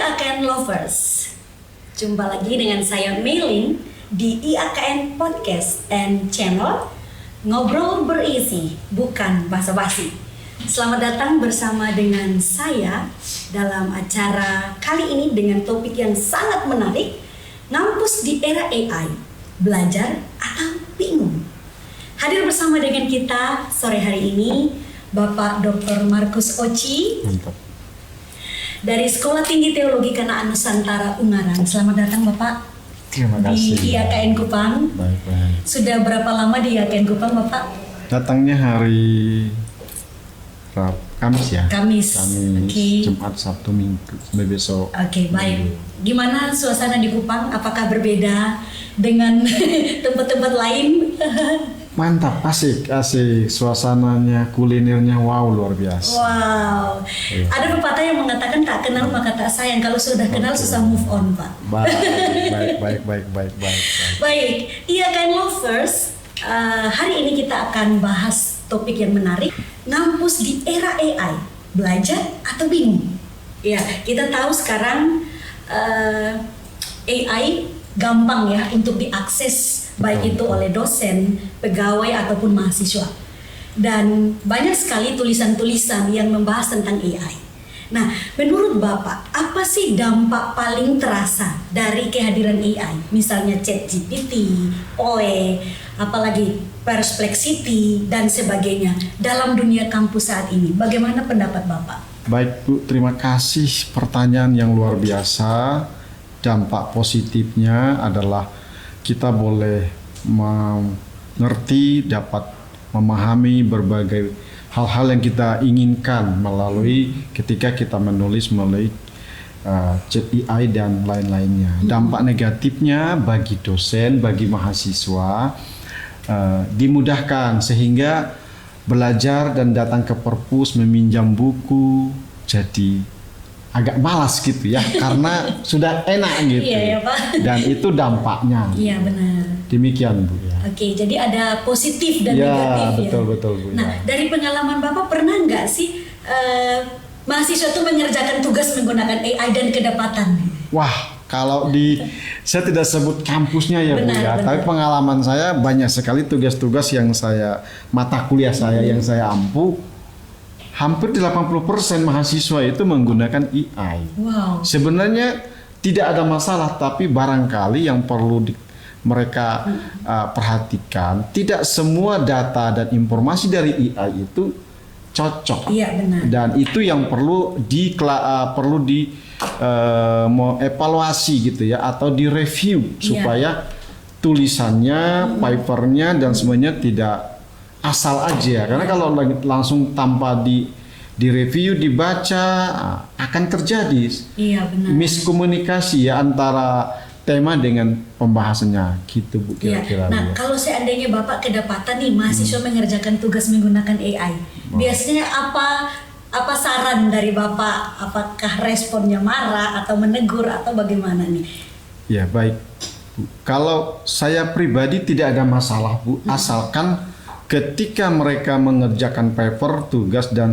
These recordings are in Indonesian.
IAKN Lovers, jumpa lagi dengan saya Melin di IAKN Podcast and Channel. Ngobrol berisi, bukan basa-basi. Selamat datang bersama dengan saya dalam acara kali ini dengan topik yang sangat menarik, ngampus di era AI, belajar atau bingung. Hadir bersama dengan kita sore hari ini Bapak Dr. Markus Oci. Mantap. Dari Sekolah Tinggi Teologi Kanaan Nusantara Ungaran. Selamat datang Bapak. Terima kasih. Di IAKN Kupang. Baik. Sudah berapa lama di IAKN Kupang Bapak? Datangnya hari Kamis ya. Kamis. Okay. Jumat, Sabtu, Minggu sampai besok. Oke, baik. Gimana suasana di Kupang? Apakah berbeda dengan tempat-tempat lain? Mantap, asik. Suasananya, kulinernya, wow, luar biasa. Wow. Iya. Ada pepatah yang mengatakan tak kenal maka tak sayang. Kalau sudah kenal susah move on, Pak. Baik. Baik, IAKN Lovers, hari ini kita akan bahas topik yang menarik, ngampus di era AI, belajar atau bingung? Ya, kita tahu sekarang AI gampang ya untuk diakses, baik itu oleh dosen, pegawai ataupun mahasiswa. Dan banyak sekali tulisan-tulisan yang membahas tentang AI. Nah, menurut Bapak, apa sih dampak paling terasa dari kehadiran AI? Misalnya ChatGPT, OE, apalagi Perplexity, dan sebagainya dalam dunia kampus saat ini. Bagaimana pendapat Bapak? Baik Bu, terima kasih pertanyaan yang luar biasa. Dampak positifnya adalah kita boleh mengerti, dapat memahami berbagai hal-hal yang kita inginkan melalui ketika kita menulis melalui chat AI dan lain-lainnya. Dampak negatifnya bagi dosen, bagi mahasiswa dimudahkan sehingga belajar dan datang ke perpus meminjam buku jadi agak malas gitu ya karena sudah enak gitu. Iya ya Pak. Dan itu dampaknya. Iya benar. Demikian Bu ya. Oke, jadi ada positif dan Ya, negatif ya. betul Bu. Nah, Ya. dari pengalaman Bapak pernah nggak sih mahasiswa itu mengerjakan tugas menggunakan AI dan kedapatan? Wah, kalau saya tidak sebut kampusnya ya Bu ya, Benar. tapi pengalaman saya banyak sekali tugas-tugas yang mata kuliah saya yang saya ampu. Hampir 80% mahasiswa itu menggunakan AI. Wow. Sebenarnya tidak ada masalah, tapi barangkali yang perlu mereka perhatikan, tidak semua data dan informasi dari AI itu cocok. Iya benar. Dan itu yang perlu mau evaluasi gitu ya, atau direview supaya tulisannya, papernya dan semuanya tidak asal aja. Karena kalau langsung tanpa direview, dibaca, akan terjadi miskomunikasi ya antara tema dengan pembahasannya gitu Bu kira-kira. Nah, kalau seandainya Bapak kedapatan nih mahasiswa mengerjakan tugas menggunakan AI, biasanya apa saran dari Bapak? Apakah responnya marah atau menegur atau bagaimana nih? Ya baik Bu. Kalau saya pribadi tidak ada masalah Bu, asalkan ketika mereka mengerjakan paper, tugas dan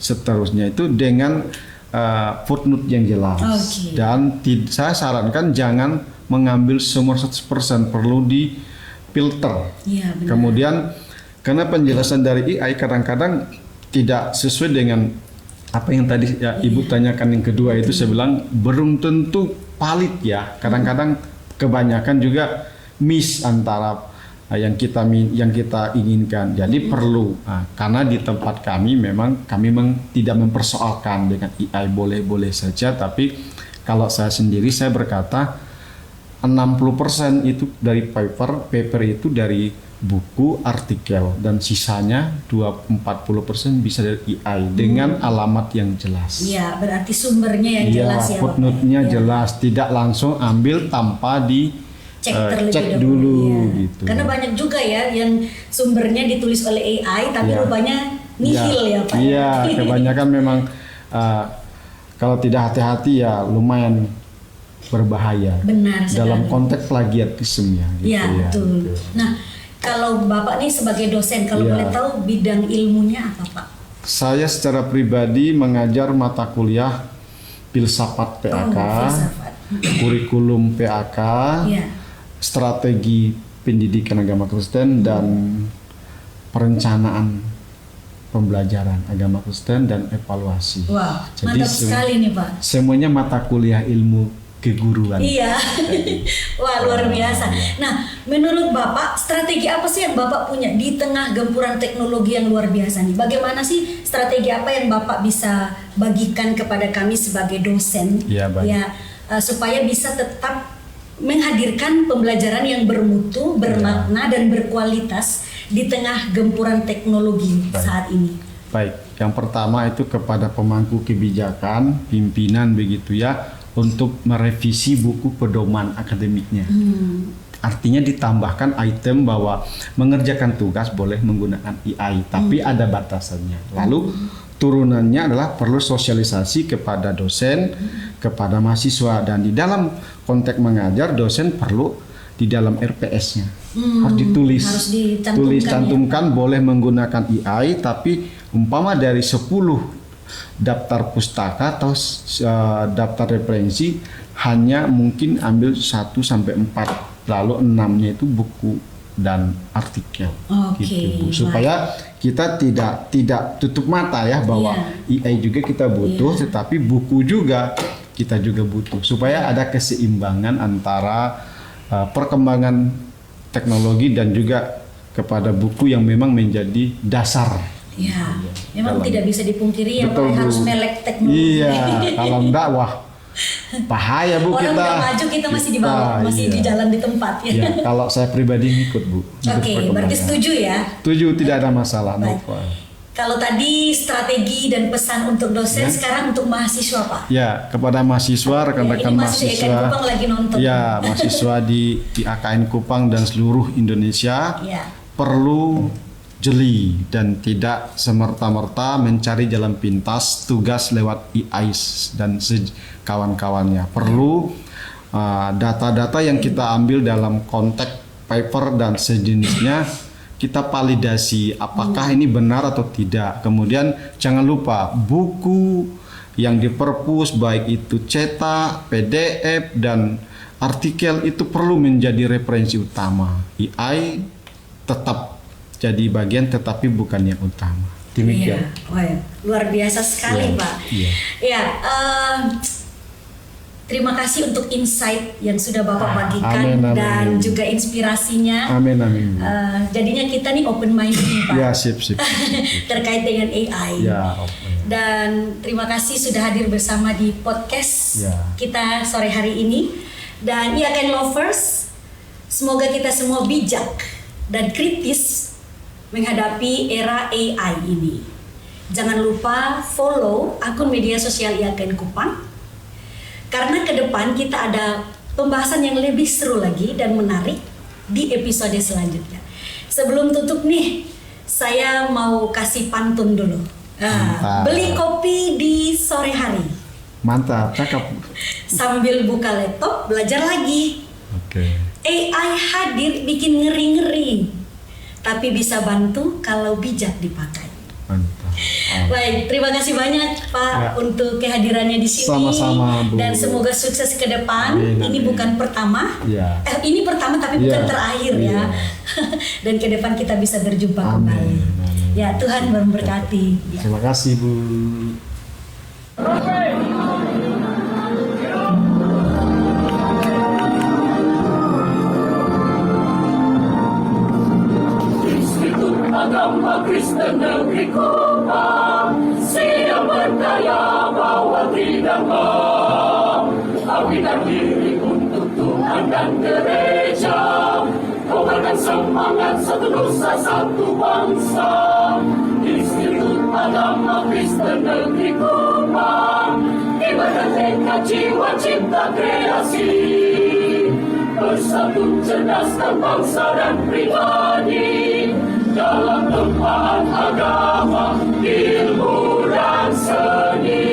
seterusnya itu dengan footnote yang jelas. Okay. Dan saya sarankan jangan mengambil semua 100%, perlu difilter. Ya, benar. Kemudian karena penjelasan dari AI kadang-kadang tidak sesuai dengan apa yang tadi ya, Ibu tanyakan yang kedua itu, saya bilang belum tentu valid ya. Kadang-kadang kebanyakan juga miss antara yang kita inginkan. Jadi perlu karena di tempat kami memang kami tidak mempersoalkan dengan AI boleh-boleh saja, tapi kalau saya sendiri saya berkata 60% itu dari paper itu dari buku, artikel, dan sisanya 40% bisa dari AI dengan alamat yang jelas. Iya, berarti sumbernya yang jelas ya. Footnote-nya jelas, tidak langsung ambil tanpa cek dulu gitu. Karena banyak juga ya yang sumbernya ditulis oleh AI tapi rupanya nihil ya Pak. Iya, kebanyakan memang kalau tidak hati-hati ya lumayan berbahaya. Benar sekali. Dalam konteks plagiarisme ya. Iya, betul. Gitu. Nah, kalau Bapak nih sebagai dosen, kalau boleh tahu bidang ilmunya apa Pak? Saya secara pribadi mengajar mata kuliah filsafat PAK, filsafat. kurikulum PAK, Ya. strategi pendidikan agama Kristen dan perencanaan pembelajaran agama Kristen dan evaluasi. Wah, Jadi mantap sekali nih Pak. semuanya mata kuliah ilmu keguruan. Iya. Wah, luar biasa. Nah, menurut Bapak, strategi apa sih yang Bapak punya di tengah gempuran teknologi yang luar biasa nih? Bagaimana sih strategi apa yang Bapak bisa bagikan kepada kami sebagai dosen? Iya, baik. Supaya bisa tetap menghadirkan pembelajaran yang bermutu, bermakna dan berkualitas di tengah gempuran teknologi saat ini. Baik, yang pertama itu kepada pemangku kebijakan, pimpinan begitu ya, untuk merevisi buku pedoman akademiknya. Artinya ditambahkan item bahwa mengerjakan tugas boleh menggunakan AI, tapi ada batasannya. Lalu turunannya adalah perlu sosialisasi kepada dosen, kepada mahasiswa, dan di dalam konteks mengajar dosen perlu di dalam RPS-nya harus ditulis, harus dicantumkan, cantumkan boleh menggunakan AI, tapi umpama dari 10 daftar pustaka atau daftar referensi hanya mungkin ambil 1 sampai 4, lalu 6-nya itu buku dan artikel. Oke, Gitu, Bu. Supaya kita tidak tutup mata ya bahwa AI juga kita butuh, tetapi buku juga kita juga butuh, supaya ada keseimbangan antara perkembangan teknologi dan juga kepada buku yang memang menjadi dasar. Ya, memang tidak bisa dipungkiri ya Betul, Pak, harus Bu. melek teknologi. Iya, kalau enggak wah bahaya Bu. Orang kita. udah maju, kita masih di bawah, masih di jalan di tempat ya. Iya, kalau saya pribadi ngikut Bu. Oke, berarti setuju ya. Setuju, tidak ada masalah. Baik. Kalau tadi strategi dan pesan untuk dosen, sekarang untuk mahasiswa Pak. Ya, kepada mahasiswa, rekan-rekan ini masih di mahasiswa. IKN Kupang lagi nonton. Ya, mahasiswa di AKN Kupang dan seluruh Indonesia Ya. perlu jeli dan tidak semerta-merta mencari jalan pintas tugas lewat AI dan kawan-kawannya. Perlu data-data yang kita ambil dalam konteks paper dan sejenisnya kita validasi apakah ini benar atau tidak. Kemudian jangan lupa buku yang di perpus baik itu cetak, PDF dan artikel itu perlu menjadi referensi utama. AI tetap jadi bagian tetapi bukan yang utama. Demikian. Iya. Wah, luar biasa sekali Pak. Iya. Ya, terima kasih untuk insight yang sudah Bapak bagikan Amin, amin. dan juga inspirasinya. Amin amin. Jadinya kita nih open minded nih Pak. Ya sip. Terkait dengan AI. Ya, oke. Dan terima kasih sudah hadir bersama di podcast Ya. kita sore hari ini. Dan IAKN Lovers, semoga kita semua bijak dan kritis menghadapi era AI ini. Jangan lupa follow akun media sosial IAKN Kupang, karena ke depan kita ada pembahasan yang lebih seru lagi dan menarik di episode selanjutnya. Sebelum tutup nih, saya mau kasih pantun dulu. Mantap. Beli kopi di sore hari, Mantap, cakep. sambil buka laptop belajar lagi. Oke. AI hadir bikin ngeri-ngeri, tapi bisa bantu kalau bijak dipakai. Mantap. Baik, terima kasih banyak Pak Ya. untuk kehadirannya di sini. Sama-sama, Bu. Dan semoga sukses ke depan. Amin, Ini amin. bukan pertama. Ya. Ini pertama tapi bukan Ya. terakhir ya. Iya. Dan ke depan kita bisa berjumpa Amin, kembali. amin. Ya, Tuhan memberkati. Ya. Terima kasih Bu. Institut Agama Kristen Negeri Kupang siap berdaya bawa Tridharma, awinkan diri untuk Tuhan dan gereja, kobarkan semangat satu nusa satu bangsa. Institut Agama Kristen Negeri Kupang ibadah tekad jiwa cinta kreasi, bersatu cerdaskan bangsa dan pribadi dalam tempaan agama, ilmu dan seni.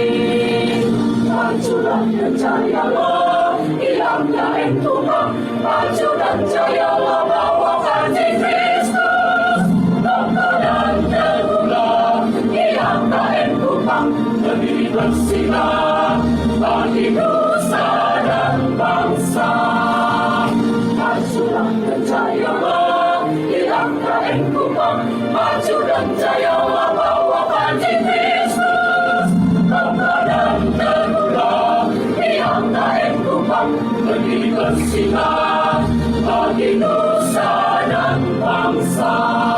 Maju dan percayalah, ilhamnya Tuhan. Maju dan percayalah bawakan Kristus, bangsa dan terpulang, ilham bersinar bagi nusa dan bangsa. Maju dan jayalah IAKN Kupang, maju dan jayalah bawa panji Kristus. Bangga dan teguhlah IAKN Kupang, berdiri bersinar bagi nusa dan bangsa.